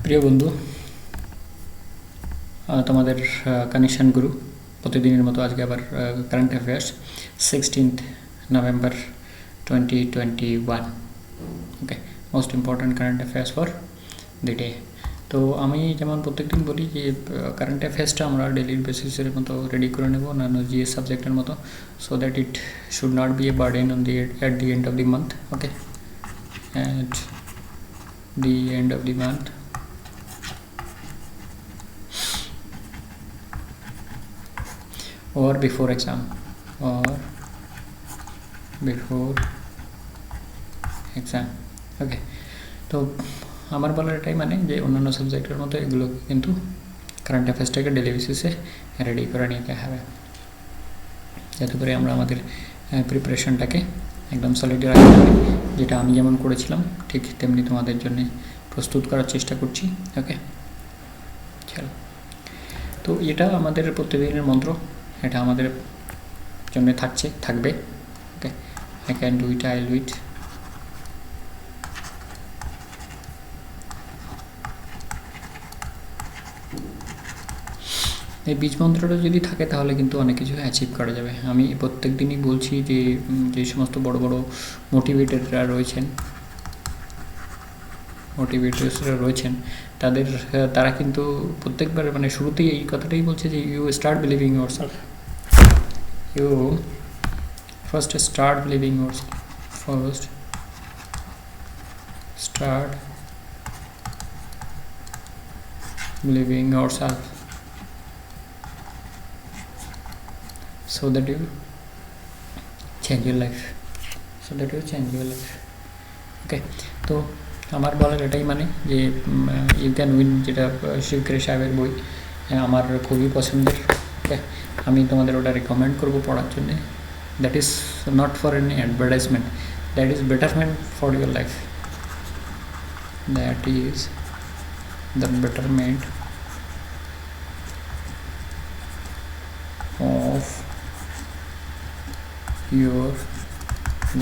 প্রিয় বন্ধু, তোমাদের কানেকশন গুরু প্রতিদিনের মতো আজকে আবার current affairs 16th November 2021। Okay, most important current affairs for the day. তো আমি যেমন প্রত্যেকদিন বলি যে কারেন্ট অ্যাফেয়ার্সটা আমরা ডেলির বেসিসের মতো রেডি করে নেব, অন্যান্য জিএস সাবজেক্টের মতো, so that it should not be a burden on the at the end of the month. Okay, at the end of the month or before exam okay. তো আমার বলার এটাই মানে যে অন্যান্য সাবজেক্টের মতো এগুলো কিন্তু কারেন্ট অ্যাফেয়ার্সটাকে ডেলি বেসিসে রেডি করে নিতে হবে, যাতে করে আমরা আমাদের প্রিপারেশনটাকে একদম সলিড রাখতে পারি। যেটা আমি যেমন করেছিলাম ঠিক তেমনি তোমাদের জন্য প্রস্তুত করার চেষ্টা করছি। ওকে, চলো। তো এটা আমাদের প্রতিদিনের মন্ত্র, এটা আমাদের জন্য থাকবে। Okay, I can do it, I will do it. এই বীজ মন্ত্রটা যদি থাকে তাহলে কিন্তু অনেক কিছু অ্যাচিভ করা যাবে। আমি প্রত্যেক দিনই বলছি যে যে সমস্ত বড় বড় মোটিভেটাররা রয়েছেন তারা কিন্তু প্রত্যেকবার মানে শুরুতেই এই কথাটাই বলছে যে you start believing yourself, you first start believing yourself so that you change your life, okay। তো আমার বলার এটাই মানে যে ইউ ক্যান উইন, যেটা শিবকের সাহেবের বই আমার খুবই পছন্দের। ওকে, আমি তোমাদের ওটা রেকমেন্ড করবো পড়ার জন্যে। That is not for any advertisement, that is betterment for your life, that is the betterment of your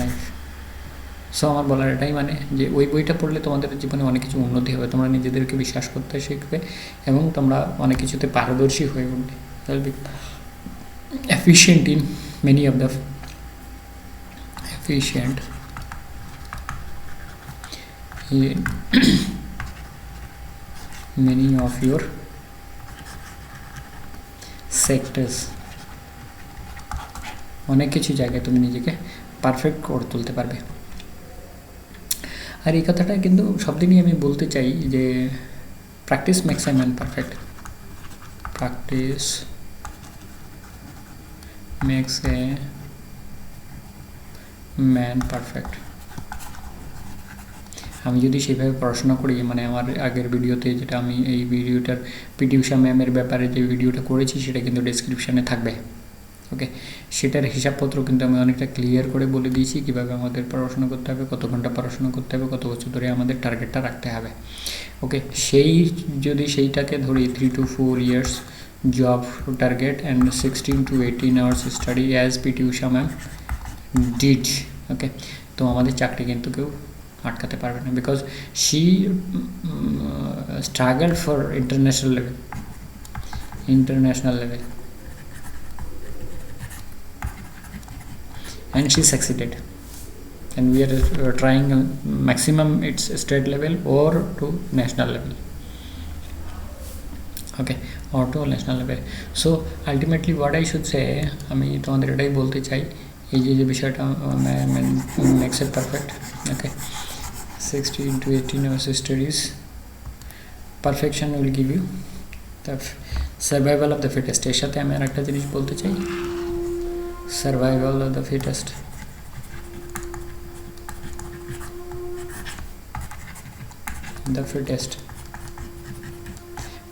life. So আমার বলার এটাই মানে যে ওই বইটা পড়লে তোমাদের জীবনে অনেক কিছু উন্নতি হবে, তোমরা নিজেদেরকে বিশ্বাস করতে শিখবে এবং তোমরা অনেক কিছুতে পারদর্শী হয়ে উঠবে। Efficient in many of your sectors, অনেক কিছু জায়গায় তুমি নিজেকে পারফেক্ট করে তুলতে পারবে। আর এই কথাটা কিন্তু সব দিনই আমি বলতে চাই যে practice makes a man perfect, practice makes a man perfect। আমি যদি সেভাবে পড়াশোনা করি, মানে আমার আগের ভিডিওতে যেটা আমি এই ভিডিওটার পিটি ঊষা ম্যামের ব্যাপারে যে ভিডিওটা করেছি সেটা কিন্তু ডেসক্রিপশানে থাকবে। ওকে, সেটার হিসাবপত্র কিন্তু আমি অনেকটা ক্লিয়ার করে বলে দিয়েছি কীভাবে আমাদের পড়াশোনা করতে হবে, কত ঘন্টা পড়াশোনা করতে হবে, কত বছর ধরে আমাদের টার্গেটটা রাখতে হবে। ওকে, সেইটাকে ধরি 3 to 4 years job target and 16 to 18 hours study as PT Usha ma'am did। ওকে, তো আমাদের চাকরি কিন্তু কেউ আটকাতে পারবে না, because she struggled for international level and she succeeded, and we are trying maximum its state level or to national level, okay, or to national level। so ultimately what I should say, আমি তোমাদের এটাই বলতে চাই, এই যে বিষয়টা makes it perfect। okay, 16 to 18 hours studies, perfection will give you the survival of the fittest। এর সাথে আমি আরেকটা জিনিস বলতে চাই, survival of the fittest।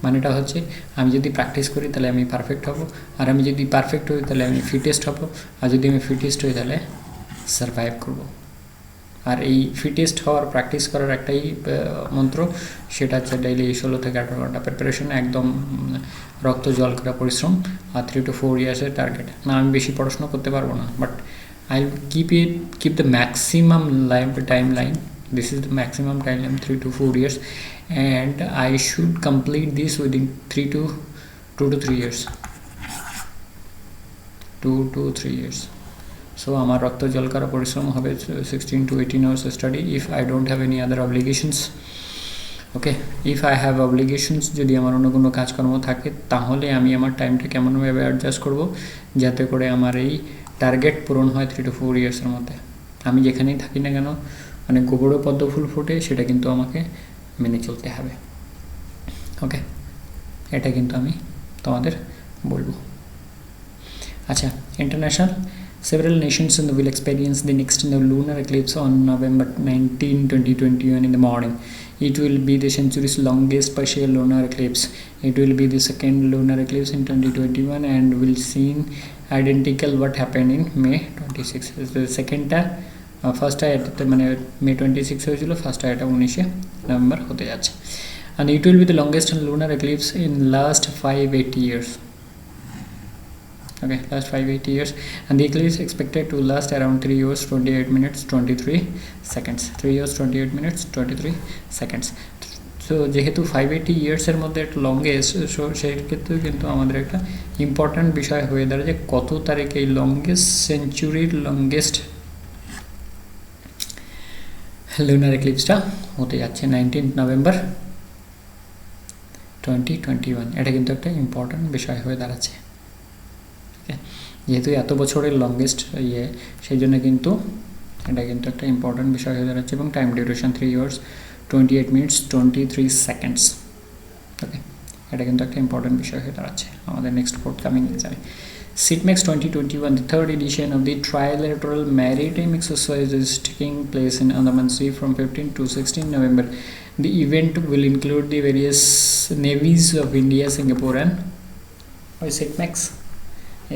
মানেটা হচ্ছে আমি যদি প্র্যাকটিস করি তাহলে আমি পারফেক্ট হব, আর আমি যদি পারফেক্ট হই তাহলে আমি ফিটেস্ট হব, আর যদি আমি ফিটেস্ট হই তাহলে সারভাইভ করব। আর এই ফিটেস্ট হওয়ার প্র্যাকটিস করার একটাই মন্ত্র, সেটা হচ্ছে ডেইলি 16 থেকে 18 ঘন্টা প্রিপারেশন, একদম রক্ত জল করা পরিশ্রম, আর 3 to 4 ইয়ার্সের টার্গেট। না, আমি বেশি পড়াশোনা করতে পারবো না, but I keep the maximum time line this is the maximum time, 3 to 4 years, and I should complete this within 2 to 3 years. 2 to 3 years. So আমার রক্ত জল করা পরিশ্রম হবে 16 to 18 hours study if I don't have any other obligations. Okay, if I have obligations, যদি আমার অন্য কোনো কাজকর্ম থাকে, তাহলে আমি আমার টাইমটা কেমনভাবে অ্যাডজাস্ট করব যাতে করে আমার এই টার্গেট পূরণ হয় 3 to 4 ইয়ার্সের মধ্যে। আমি যেখানেই থাকি না কেন, মানে গোবরও পদ্ম ফুল ফোটে, সেটা কিন্তু আমাকে মেনে চলতে হবে। ওকে, এটা কিন্তু আমি তোমাদের বলবো। আচ্ছা, international several nations will experience the next lunar eclipse on November 19, 2021 in the morning. It will be the century's longest partial lunar eclipse. It will be the second lunar eclipse in 2021 and will seem identical what happened in May 26. The second first মানে May 26 হয়েছিল, first এটা 19 November হতে যাচ্ছে। And it will be the longest lunar eclipse in last 580 years. Okay, last 580 years, and the eclipse is expected to last around 3 years 28 minutes 23 seconds. 3 years 28 minutes 23 seconds. So যেহেতু 580 ইয়ার্সের মধ্যে একটা longest, so সেই ক্ষেত্রে কিন্তু আমাদের একটা important বিষয় হয়ে দাঁড়ায় যে কত তারিখে এই লংগেস্ট সেঞ্চুরির লংগেস্ট লুনার এক্লিপসটা হতে যাচ্ছে 19 নভেম্বর 2021। এটা কিন্তু একটা ইম্পর্ট্যান্ট বিষয় হয়ে দাঁড়াচ্ছে। যেহেতু এত বছরের লংগেস্ট সেই জন্য কিন্তু এটা কিন্তু একটা ইম্পর্ট্যান্ট বিষয় হয়ে দাঁড়াচ্ছে, এবং time duration 3 years 28 minutes 23 seconds। ওকে, এটা কিন্তু একটা ইম্পর্ট্যান্ট বিষয় হয়ে দাঁড়াচ্ছে আমাদের নেক্সট ফোর্থকামিং এক্সামে। CITMEX 2021, the third edition of the Trilateral Maritime Exercise is taking place in Andaman Sea from 15 to 16 November. The event will include the various navies of India, Singapore and CITMEX।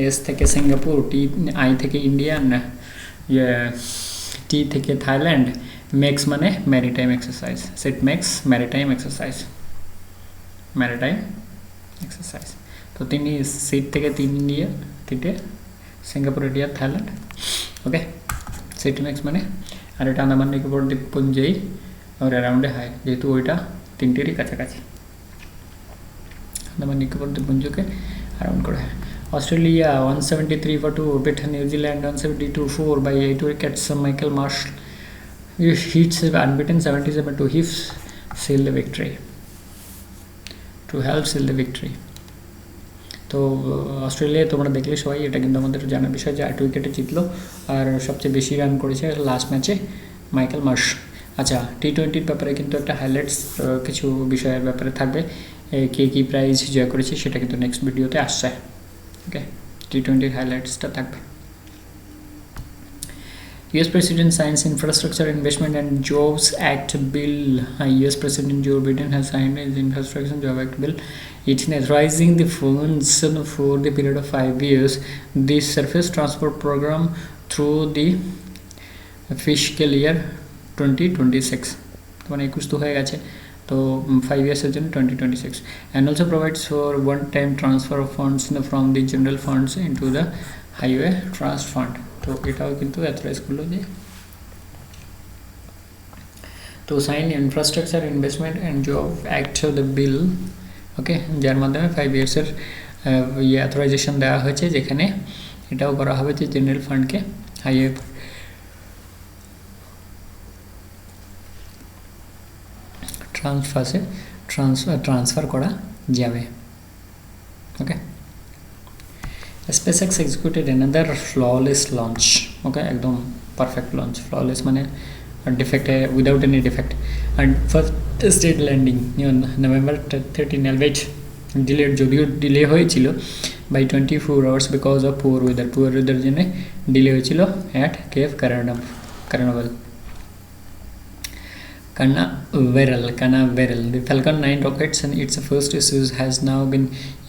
S থেকে Singapore, I থেকে Indian, T থেকে Thailand, MEX মানে maritime exercise, SITMEX maritime exercise, maritime exercise. তো তিনি SIT থেকে 3 India, 3টে Singapore, India, Thailand. Okay, SITMEX মানে, আর এটা আন্দামান নিকোবর দ্বীপপুঞ্জেই ওর অ্যারাউন্ডে হয়, যেহেতু ওইটা 3টেরই কাছাকাছি, আন্দামান নিকোবর দ্বীপপুঞ্জকে অ্যারাউন্ড করে। Australia 173 for 2 orbit, New Zealand 172 4 by 8 wickets. Michael Marsh hits unbeaten 77 to seal the victory, to help seal the victory. তো অস্ট্রেলিয়া তোমরা দেখলে সবাই, এটা কিন্তু আমাদের জানার বিষয় যে 8 উইকেটে জিতলো, আর সবচেয়ে বেশি রান করেছে লাস্ট ম্যাচে মাইকেল মার্শ। আচ্ছা, টি20-র ব্যাপারে কিন্তু একটা হাইলাইটস কিছু বিষয়ের ব্যাপারে থাকবে, কে কী প্রাইজ জয় করেছে সেটা কিন্তু নেক্সট ভিডিওতে আসছে। ওকে, টি20 হাইলাইটসটা থাকবে। US President signs Infrastructure Investment and Jobs Act bill. US President Joe Biden has signed the Infrastructure and Jobs Act bill. It's authorizing the funds for the period of 5 years. The surface transport program through the fiscal year 2026. মানে 21 তো হয়ে গেছে, তো 5 ইয়ার্সের জন্য 2026, and also provides for one-time transfer of funds from the general funds into the highway trust fund. তো এটাও কিন্তু অ্যাথরাইজ করলো যে, তো sign infrastructure investment and job act the bill. Okay, যার মাধ্যমে 5 ইয়ার্সের অ্যাথরাইজেশন দেওয়া হয়েছে, যেখানে এটাও করা হবে যে জেনারেল ফান্ডকে হাইওয়ে ট্রান্সফার করা যাবে। ওকে, SpaceX executed another flawless launch. Okay, একদম পারফেক্ট লঞ্চ, ফ্ললেস মানে defect, without any defect, and first state landing November 13, albeit delayed, যদিও ডিলে হয়েছিল by 24 hours because of poor weather জন্য ডিলে হয়েছিল at Cape Canaveral. Canaveral. The Falcon 9 rockets and its first use has now been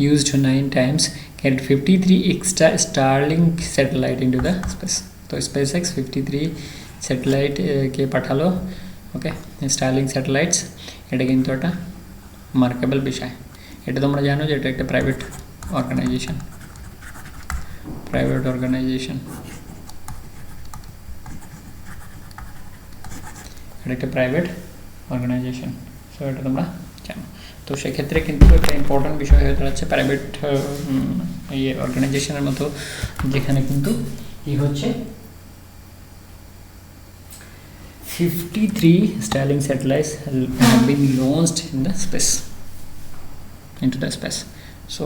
used 9 times, carried 53 extra Starlink satellite into the space. So SpaceX 53 satellite কে পাঠালো। ওকে, Starlink satellites, এটা কিন্তু একটা মার্কেবল বিষয়। এটা তোমরা জানো যে এটা একটা প্রাইভেট অর্গানাইজেশন। এটা একটা প্রাইভেট অর্গানাইজেশন। সো এটা তোমরা জানো। তো সেক্ষেত্রে কিন্তু একটা ইম্পর্ট্যান্ট বিষয় হয়ে দাঁড়াচ্ছে প্রাইভেট এই অর্গানাইজেশনের মতো, যেখানে কিন্তু হচ্ছে 53 Starlink satellites have been launched in the space, into the space. So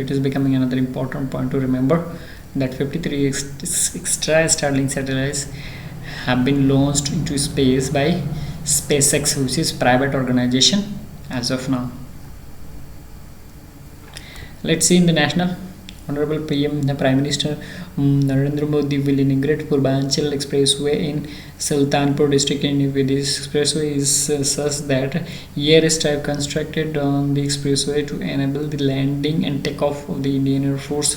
it is becoming another important point to remember that 53 extra Starlink satellites have been launched into space by SpaceX, which is private organization as of now. Let's see in the national. Honorable PM, the Prime Minister Narendra Modi will inaugurate Purbanchal Expressway in Sultanpur district in UP. This expressway is such that airstrip constructed on the expressway to enable the landing and takeoff of the Indian Air Force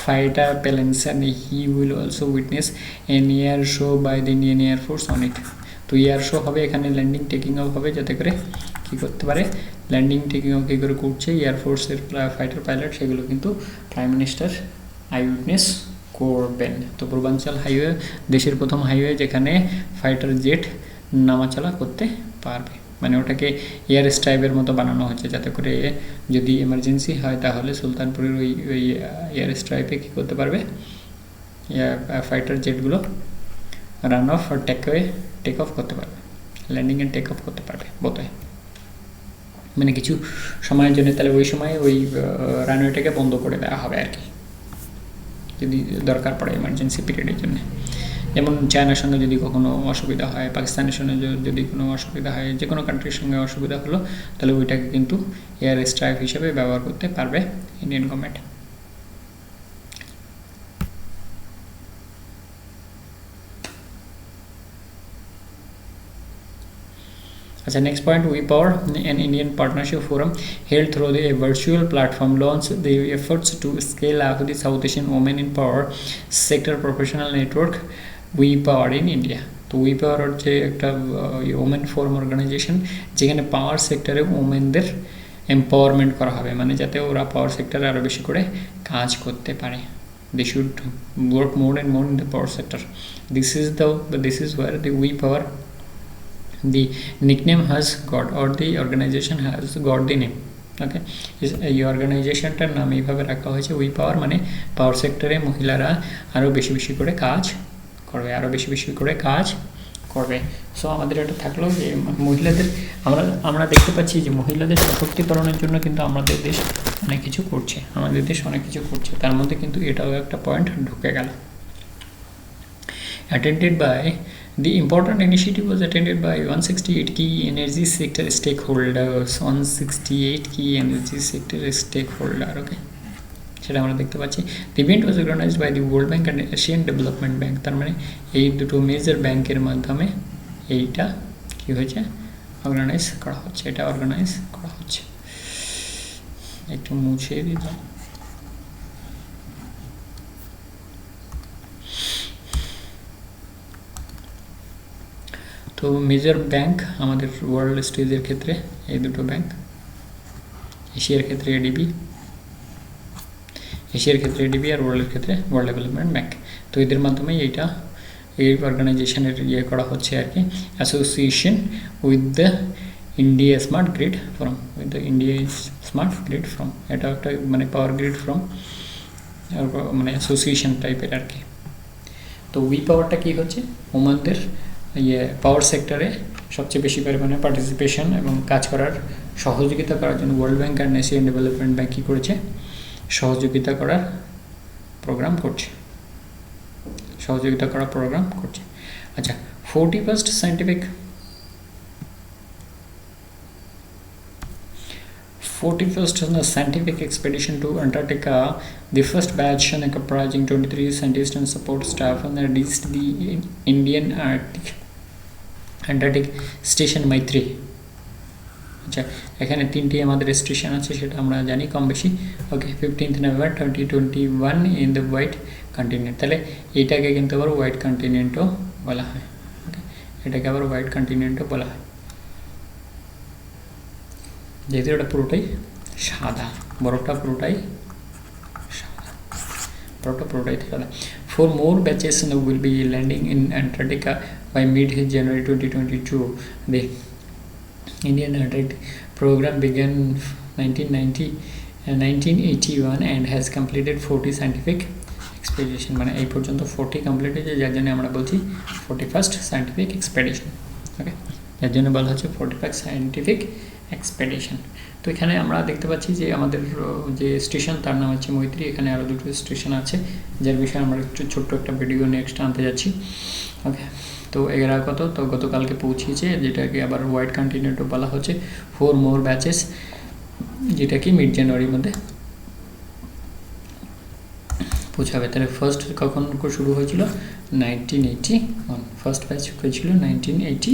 fighter planes, and he will also witness an air show by the Indian Air Force on it. তো air show হবে এখানে, landing taking off হবে, যাতে করে কী করতে পারে, landing taking off কী করে করছে এয়ারফোর্সের ফাইটার পাইলট, সেগুলো কিন্তু প্রাইম মিনিস্টার আই উইটনেস করবেন। তো পূর্বাঞ্চল হাইওয়ে দেশের প্রথম হাইওয়ে যেখানে ফাইটার জেট নামাচলা করতে পারবে, মানে ওটাকে এয়ার স্ট্রাইপের মতো বানানো হচ্ছে, যাতে করে যদি এমার্জেন্সি হয় তাহলে সুলতানপুরের ওই এয়ার স্ট্রাইপে কী করতে পারবে, ফাইটার জেটগুলো রান অফ আর টেক অফ করতে পারবে, ল্যান্ডিং অ্যান্ড টেক অফ করতে পারবে বোধহয়, মানে কিছু সময়ের জন্য। তাহলে ওই সময় ওই রানওয়েটাকে বন্ধ করে দেওয়া হবে আর কি, যদি দরকার পড়ে এমার্জেন্সি পিরিয়ডের জন্য। যেমন চায়নার সঙ্গে যদি কখনো অসুবিধা হয়, পাকিস্তানের সঙ্গে যদি কোনো অসুবিধা হয়, যে কোনো কান্ট্রির সঙ্গে অসুবিধা হলো, তাহলে ওইটাকে কিন্তু এয়ার স্ট্রাইক হিসেবে ব্যবহার করতে পারবে Indian government. As a next point, WePower, an Indian partnership forum held through a virtual platform, launched the efforts to scale up the South Asian women in power sector professional network WePower in India. তো WePower হচ্ছে একটা women forum organisation, যেখানে পাওয়ার সেক্টরে ওমেনদের empowerment করা হবে, মানে যাতে ওরা পাওয়ার সেক্টরে আরও বেশি করে কাজ করতে পারে। They should work more and more in the power sector. This is where the WePower, the nickname has got, or the organization has got the name. ওকে, এই অর্গানাইজেশনটার নাম এইভাবে রাখা হয়েছে উই পাওয়ার, মানে পাওয়ার সেক্টরে মহিলারা আরও বেশি বেশি করে কাজ করবে। সো আমাদের এটা থাকলো যে মহিলাদের আমরা দেখতে পাচ্ছি যে মহিলাদের সশক্তিকরণের জন্য কিন্তু আমাদের দেশ অনেক কিছু করছে, তার মধ্যে কিন্তু এটাও একটা পয়েন্ট ঢুকে গেল। The important initiative was attended by 168 key energy sector stakeholders. 168 key energy sector stakeholder. Okay, সেটা আমরা দেখতে পাচ্ছি। The event was organized by the World Bank and Asian Development Bank. তার মানে এই দুটো মেজর ব্যাংকের মাধ্যমে এইটা কি হয়েছে, অর্গানাইজ করা হচ্ছে। একটু মুছে দিলাম। তো মেজর ব্যাংক আমাদের ওয়ার্ল্ড স্টেজের ক্ষেত্রে এই দুটো ব্যাংক, এশিয়ার ক্ষেত্রে এডিবি আর ওয়ার্ল্ডের ক্ষেত্রে ওয়ার্ল্ড ডেভেলপমেন্ট ব্যাংক। তো এদের মাধ্যমে এই অর্গানাইজেশনের করা হচ্ছে আর কি, association with the India smart grid forum, এটা একটা মানে পাওয়ার গ্রিড ফোরাম, মানে অ্যাসোসিয়েশন টাইপের আর কি। তো উই পাওয়ারটা কী হচ্ছে, ওমানদের পাওয়ার সেক্টরে সবচেয়ে বেশি পরিমাণে পার্টিসিপেশন এবং কাজ করার সহযোগিতা করার জন্য World Bank and Asian Development Bank কী করেছে, সহযোগিতা করার প্রোগ্রাম করছে। আচ্ছা, 41st scientific expedition to Antarctica, the first batch comprising 23 scientists and support staff reached the Indian Antarctic Station Maitri. আচ্ছা, এখানে 3টি আমাদের স্টেশন আছে, সেটা আমরা জানি কম বেশি। ওকে, 15th November 2021 in the white continent. তাহলে এইটাকে কিন্তু আবার হোয়াইট কন্টিনেন্টও বলা হয়। যেহেতু এটা পুরোটাই সাদা, বরফটা পুরোটাই সাদা। 4 more batches will be landing in Antarctica By mid-January 2022, the Indian Antarctic program began 1981 and has completed 40 scientific expedition. মানে এই পর্যন্ত 40 কমপ্লিট হয়েছে, যার জন্য আমরা বলছি 41st সায়েন্টিফিক এক্সপেডিশন। ওকে, যার জন্য বলা হচ্ছে 41st সায়েন্টিফিক এক্সপেডিশন। তো এখানে আমরা দেখতে পাচ্ছি যে আমাদের যে স্টেশন তার নাম হচ্ছে মৈত্রী। এখানে আরও দুটো স্টেশন আছে যার বিষয়ে আমরা একটু ছোট্ট একটা ভিডিও নেক্সট আনতে যাচ্ছি। ওকে, তো এরা কত, তো গতকালকে পৌঁছিয়েছে, যেটাকে আবার হোয়াইট কন্টিনেন্টও বলা হচ্ছে। 4 more ব্যাচেস, যেটা কি mid-January মধ্যে পৌঁছাবে। তাহলে ফার্স্ট কখন শুরু হয়েছিল? 1981। ফার্স্ট ব্যাচ হয়েছিল 1980।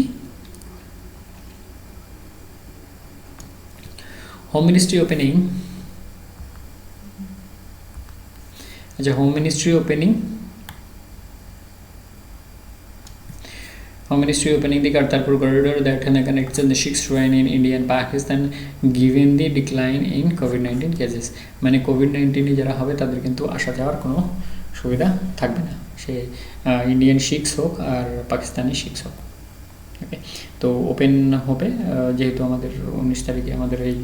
হোম মিনিস্ট্রি ওপেনিং, আচ্ছা home ministry opening the Kartarpur corridor that connects the 6th train in India and Pakistan given the decline in COVID-19 cases। মানে কোভিড-19 যারা হবে তাদের কিন্তু আসা যাওয়ার কোনো সুবিধা থাকবে না, সে ইন্ডিয়ান শিখস হোক আর পাকিস্তানি শিখস হোক। ওকে, তো ওপেন হবে যেহেতু আমাদের 19 তারিখে আমাদের এই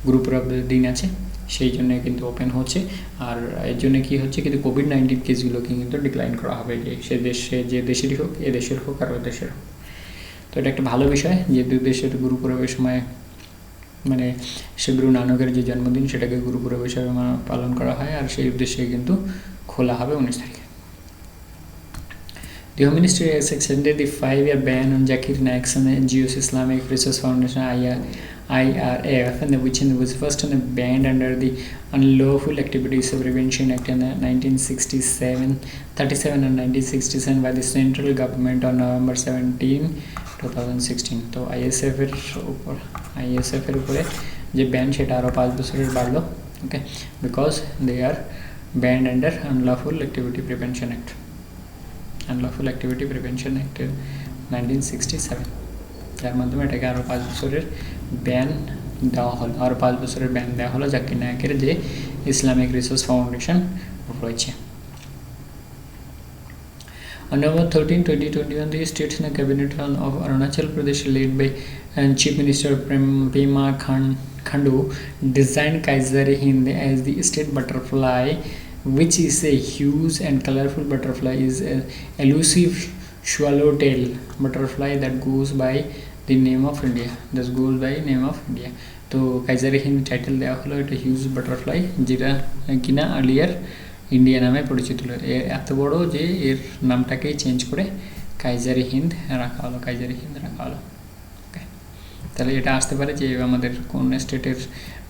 গ্রুপের দিন আছে, সেই জন্য কিন্তু ওপেন হচ্ছে। আর এর জন্য কি হচ্ছে, কিন্তু কোভিড-19 কেসগুলোকে কিন্তু ডিক্লাইন করা হবে, যে দেশেরই হোক, এ দেশের হোক আর ওই দেশের হোক। তো এটা একটা ভালো বিষয় যে দুই দেশের গুরুপরবের সময় মানে সে গুরু নানকের যে জন্মদিন সেটাকে গুরুপরব হিসাবে পালন করা হয়, আর সেই উদ্দেশ্যে কিন্তু খোলা হবে 19 তারিখে। The Home Ministry has extended the 5-year ban on Zakir Naik's NGO's Islamic Research Foundation IRF, which was first banned under the Unlawful Activities of Prevention Act in 1937 and 1967 by the central government on November 17, 2016। তো ISF এর উপরে যে ban সেটা আরও 5 বছরের বাড়লো। Okay, because they are banned under Unlawful Activity Prevention Act, Unlawful Activity Prevention Act 1967, যার মাধ্যমে এটাকে আরও 5 বছরের ব্যান দেওয়া হলো, আরও 5 বছরের ব্যান দেওয়া হলো জাকির নায়কের যে ইসলামিক রিসার্চ ফাউন্ডেশন রয়েছে। On November 13, 2021, the State Cabinet of Arunachal Pradesh, led by Chief Minister Pema Khandu, designed Kaiser-i-Hind as the state butterfly, which is a huge and colorful butterfly, is an elusive swallowtail butterfly that goes by the name of India. তো Kaisar-i-Hind title দেওয়া হলো, এটা huge butterfly, যেটা কিনা earlier India নামে পরিচিত হলো। এত বড় যে এর নামটাকেই চেঞ্জ করে কাইজার-ই-হিন্দ রাখা হলো। তাহলে এটা আসতে পারে যে আমাদের কোন স্টেটের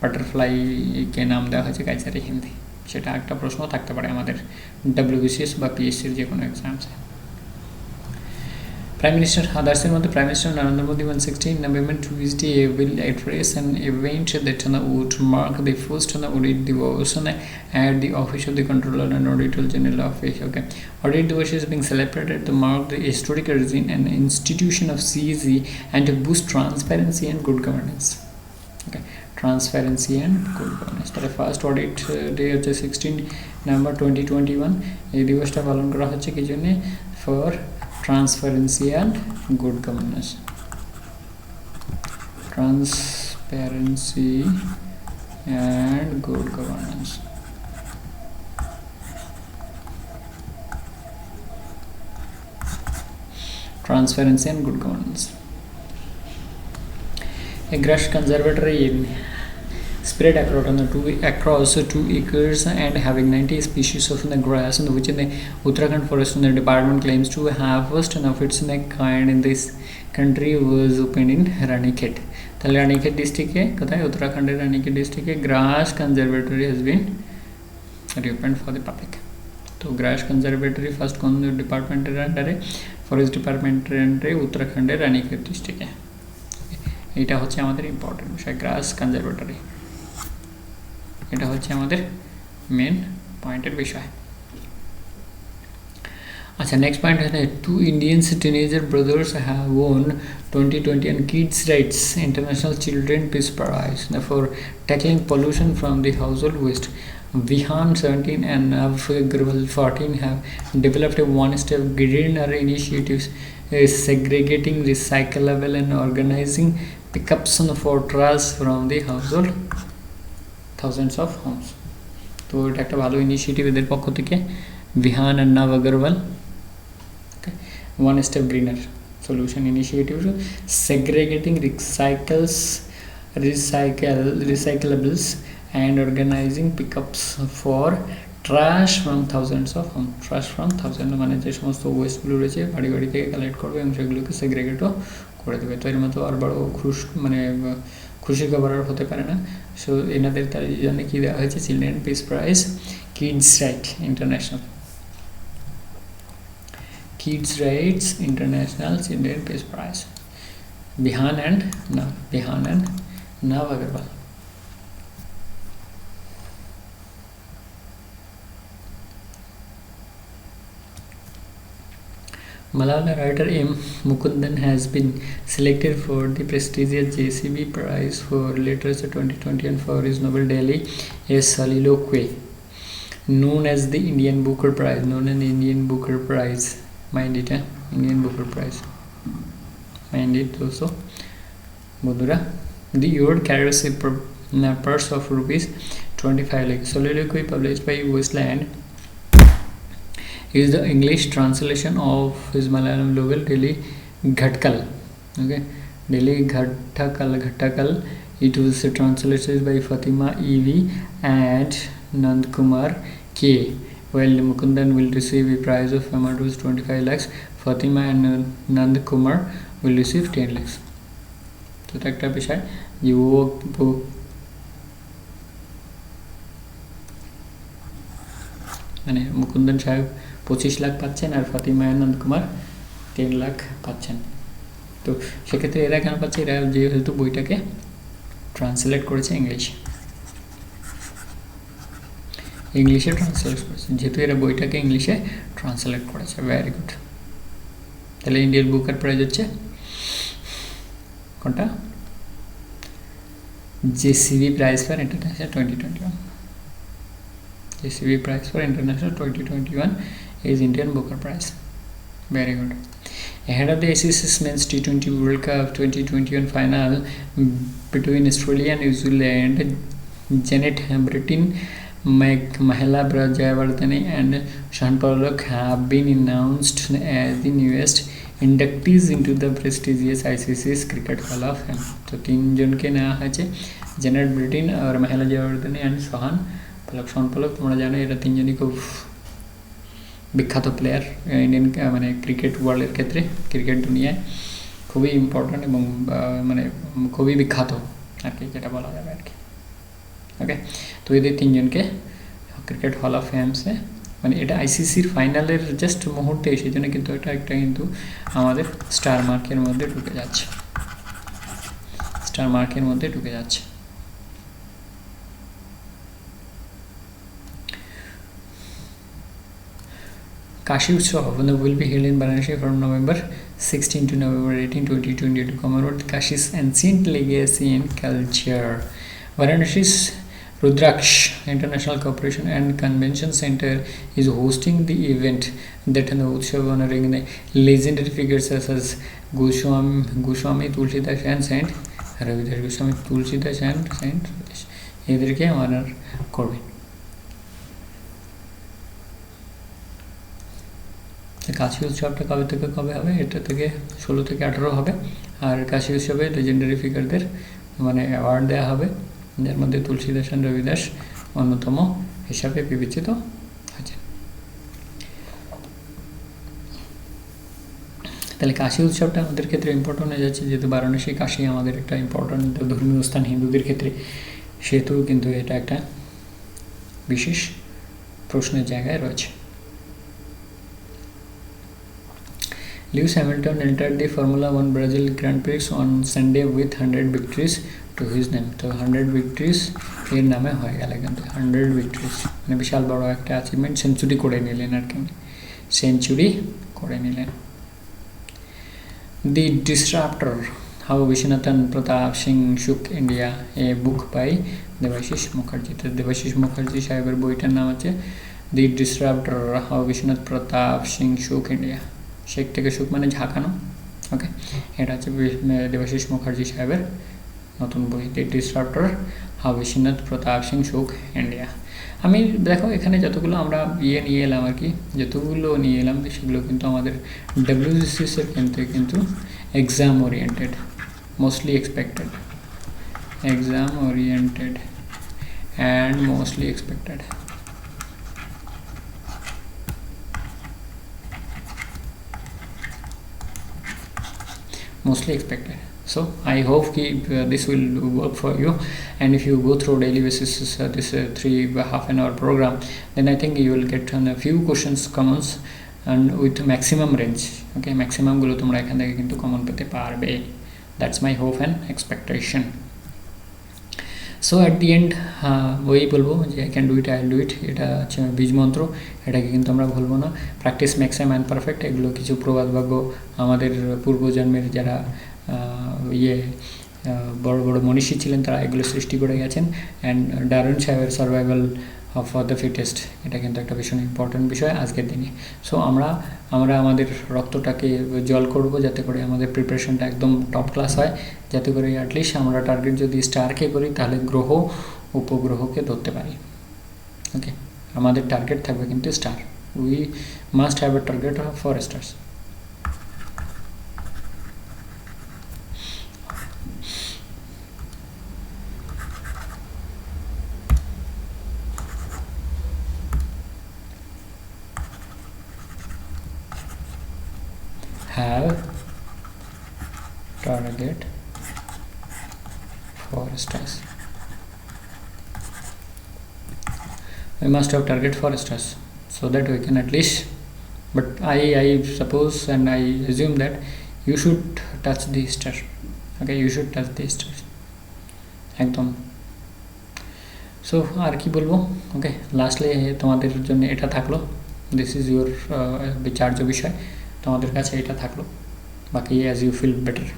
বাটারফ্লাইকে নাম দেওয়া হয়েছে কাইজার-ই-হিন্দ, সেটা একটা প্রশ্ন থাকতে পারে আমাদের WBCS বা PSCর যে কোনো এক্সামসে। Prime Minister আদার্সের মধ্যে Prime Minister Narendra Modi on 16 November Tuesday will address an event that would mark the first audit devotion at the office of the Controller and Auditor General Office. Okay, audit devotion is being celebrated to mark the historic origin and institution of CAG and to boost transparency and good governance. Okay, transparency and good governance। তাহলে first audit day হচ্ছে 16 November 2021। এই দিবসটা পালন করা হচ্ছে কি জন্য? For transparency and good governance. Transparency and good governance. Transparency and good governance. A grass conservatory spread across 2 acres and having 90 species of the grass, which in the Uttarakhand Forest Department claims to have first of its kind in this country, was opened in Ranikhet। তাহলে রানীক্ষেত ডিস্ট্রিক্টে, কোথায়? উত্তরাখণ্ডের রানীক্ষেত ডিস্ট্রিক্টে grass conservatory has been reopened for the public. তো grass conservatory first কোন ডিপার্টমেন্টের আন্ডারে? Forest ডিপার্টমেন্টের আন্ডারে উত্তরাখণ্ডের রানীক্ষেত ডিস্ট্রিক্টে। এটা হচ্ছে আমাদের ইম্পর্টেন্ট বিষয়, গ্রাস কনজারভেটরি, এটা হচ্ছে আমাদের মেন পয়েন্টের বিষয়। আচ্ছা, নেক্সট পয়েন্ট হচ্ছে 2 Indian teenager brothers have won 2020 and Kids Rights International Children Peace Prize for tackling pollution from the household waste। Vihan 17 and Nav Agarwal 14 have developed a one-step greener initiatives segregating, recyclable and organizing pickups for trash from the household thousands of homes. তো এটা একটা ভালো initiative এদের পক্ষ থেকে, Vihan and Nav Agarwal. Okay. One step greener solution initiative, segregating recyclables and organizing pickups for trash from thousands of home. Trash from thousands মানে যে সমস্ত ওয়েস্টগুলো রয়েছে বাড়ি বাড়ি থেকে কালেক্ট করবে এবং সেগুলোকে সেগ্রেগেটও করে দেবে। তো এর মতো আর বড় খুশি খবর আর হতে পারে না। সো এনাদের তার জন্য কী দেওয়া হয়েছে, Children Peace Prize, Kids Rights International, Kids Rights International Children Peace Prize, Vihan and Nav Agarwal. Malayalam writer M. Mukundan has been selected for the prestigious JCB Prize for Literature 2021 for his novel Delhi A Soliloquy, known as the Indian Booker Prize. Mind it, Indian Booker Prize. Mind it also. Bodhura. The award carries a purse of rupees 25 lakhs. Soliloquy, published by Westland, is the English translation of his Malayalam novel Delhi Ghatkal. Okay, Delhi Ghatkal. It was translated by Fatima E.V. and Nandkumar K. While Mukundan will receive a prize of amount of 25 lakhs, Fatima and Nandkumar will receive 10 lakhs. তো এটা একটা বিষয় যে মানে মুকুন্দন সাহেব 25 লাখ পাচ্ছেন আর ফাতিমা নন্দকুমার 10 লাখ পাচ্ছেন। তো সেক্ষেত্রে এরা কেন পাচ্ছে, এরা যেহেতু বইটাকে ট্রান্সলেট করেছে ইংলিশে ট্রান্সলেট করেছে, যেহেতু এরা বইটাকে ইংলিশে ট্রান্সলেট করেছে। Very good. তাহলে ইন্ডিয়ান বুকার প্রাইজ হচ্ছে কোনটা, JCB Prize for International 2021. JCB Prize for International 2021 is Indian Booker Prize. Very good. Ahead of the ICC Men's T20 World Cup 2021 final between Australia and New Zealand, Janet Britton, Mahela Jayawardene and Sean Pollock have been announced as the newest inductees into the prestigious ICC's Cricket Hall of Fame. तो 3 जन के नेওয়া হয়েছে, জেনেট ব্রিটিন আর Mahela Jayawardene and শন পলক। তোমরা জানো এরা 3 জনই খুব বিখ্যাত প্লেয়ার ইন্ডিয়ান মানে ক্রিকেট ওয়ার্ল্ডের ক্ষেত্রে, ক্রিকেট দুনিয়ায় খুবই ইম্পর্ট্যান্ট এবং মানে খুবই বিখ্যাত আর কি, যেটা বলা যাবে আর কি। ওকে, তো এদের 3 জনকে ক্রিকেট হল অফ ফেমসে, মানে এটা আইসিসির ফাইনালের জাস্ট মুহূর্তে, সেই জন্য কিন্তু এটা একটা কিন্তু আমাদের স্টার মার্কের মধ্যে ঢুকে যাচ্ছে, Kashi Utsav will be held in Varanasi from November 16 to November 18, 2020 to commemorate Kashi's ancient legacy and culture. Varanasi's Rudraksh International Cooperation and Convention Center is hosting the event that in the Utsav honoring the legendary figures such as Goswami Tulsidas and Saint Ravidas Goswami Tulsidas and Saint Ravidas এদেরকে honour করবে। কাশী উৎসবটা কবে থেকে কবে হবে, এটা থেকে 16 থেকে 18 হবে। আর কাশী উৎসবে লেজেন্ডারি ফিগারদের মানে অ্যাওয়ার্ড দেওয়া হবে, যার মধ্যে তুলসীদাস আর রবিদাস অন্যতম হিসাবে বিবেচিত হয়েছে। তাহলে কাশী উৎসবটা আমাদের ক্ষেত্রে ইম্পর্টেন্ট হয়ে যাচ্ছে, যেহেতু বারাণসী কাশী আমাদের একটা ইম্পর্টেন্ট ধর্মীয় স্থান হিন্দুদের ক্ষেত্রে, সেহেতু কিন্তু এটা একটা বিশেষ প্রশ্নের জায়গায় রয়েছে। Lewis Hamilton entered the Formula 1 Brazil Grand Prix on Sunday with 100 victories to his name. তো 100 victories এর নামে হয়ে গেল, কিন্তু 100 victories মানে বিশাল বড় একটা অ্যাচিভমেন্ট, সেঞ্চুরি করে নিলেন আর কি, The Disruptor How Viswanathan Pratap Singh Shook India, a book by Devashish Mukherjee. তো দেবাশিস মুখার্জি সাহেবের বইটার নাম হচ্ছে দি ডিসরাপ্টর, হাউ বিশ্বনাথ প্রতাপ সিং শুক ইন্ডিয়া। শেখ থেকে শুক মানে ঝাঁকানো, ওকে। এটা হচ্ছে দেবাশিস মুখার্জি সাহেবের নতুন বই, দি ডিসরাপ্টর, হাউ বিশ্বনাথ প্রতাপ সিং শুক ইন্ডিয়া। আমি দেখো এখানে যতগুলো আমরা নিয়ে এলাম আর কি, যতগুলো নিয়ে এলাম সেগুলো কিন্তু আমাদের WBCS এর কিন্তু exam oriented, mostly expected, exam oriented and mostly expected. Mostly expected. So I hope this will work for you, and if you go through daily basis this 3.5 hour program, then I think you will get on a few questions commons and with maximum range, okay, maximum গুলো তোমরা এখান থেকে কিন্তু common পেতে পারবে। That's my hope and expectation. So at the end ওই বলবো যে I can do it, I will do it. এটা হচ্ছে বীজ মন্ত্র, এটাকে কিন্তু আমরা ভুলবো না। Practice makes a man perfect, এগুলো কিছু প্রবাদ বাক্য আমাদের পূর্বজন্মের যারা বড় বড় মনীষী ছিলেন তারা এগুলো সৃষ্টি করে গেছেন। অ্যান্ড ডারউইন সাহেবের সার্ভাইভাল ফর দ্য ফিটেস্ট, এটা কিন্তু একটা ভীষণ ইম্পর্টেন্ট বিষয় আজকের দিনে। সো আমরা আমাদের রক্তটাকে জল করব যাতে করে আমাদের প্রিপারেশনটা একদম টপ ক্লাস হয়, যাতে করে অ্যাটলিস্ট আমরা টার্গেট যদি স্টারকে করি তাহলে গ্রহ উপগ্রহকে ধরতে পারি, ওকে। আমাদের টার্গেট থাকবে কিন্তু star, we must have a target for stars. Have target for stars. We must have target for stars so that we can at least, but I suppose and I assume that you should touch the star, okay, you should touch the star একদম। So আর কি বলবো, ওকে, lastly তোমাদের জন্য এটা থাকলো, this is your বিচার্য বিষয়, তোমাদের কাছে এটা থাকলো, বাকি as you feel better,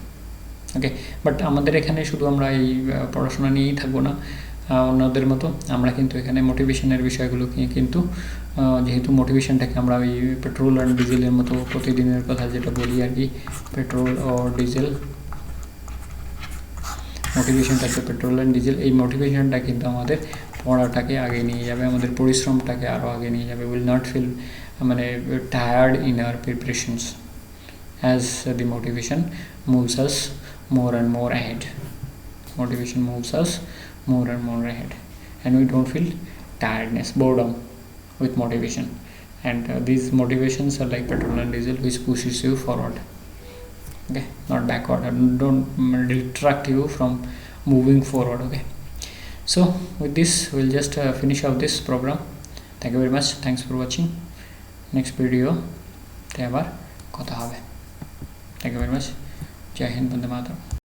okay. But আমাদের এখানে শুধু আমরা এই পড়াশোনা নিয়েই থাকবো না, অন্যদের মতো আমরা কিন্তু এখানে মোটিভেশনের বিষয়গুলো কিন্তু যেহেতু মোটিভেশনটাকে আমরা ওই পেট্রোল অ্যান্ড ডিজেলের মতো প্রতিদিনের কথা যেটা বলি আর কি, পেট্রোল ও ডিজেল, মোটিভেশনটা হচ্ছে পেট্রোল অ্যান্ড ডিজেল। এই মোটিভেশনটা কিন্তু আমাদের পড়াটাকে আগে নিয়ে যাবে, আমাদের পরিশ্রমটাকে আরও আগে নিয়ে যাবে। উইল নট ফিল মানে tired in our preparations as the motivation moves us more and more ahead. Motivation moves us more and more ahead, and we don't feel tiredness, boredom with motivation. And these motivations are like petrol and diesel, which pushes you forward, okay, not backward, and don't detract you from moving forward, okay. So with this we'll just finish off this program. Thank you very much, thanks for watching. Next video te abar kotha hobe। Thank you very much. Jai Hind, Bande Mataram।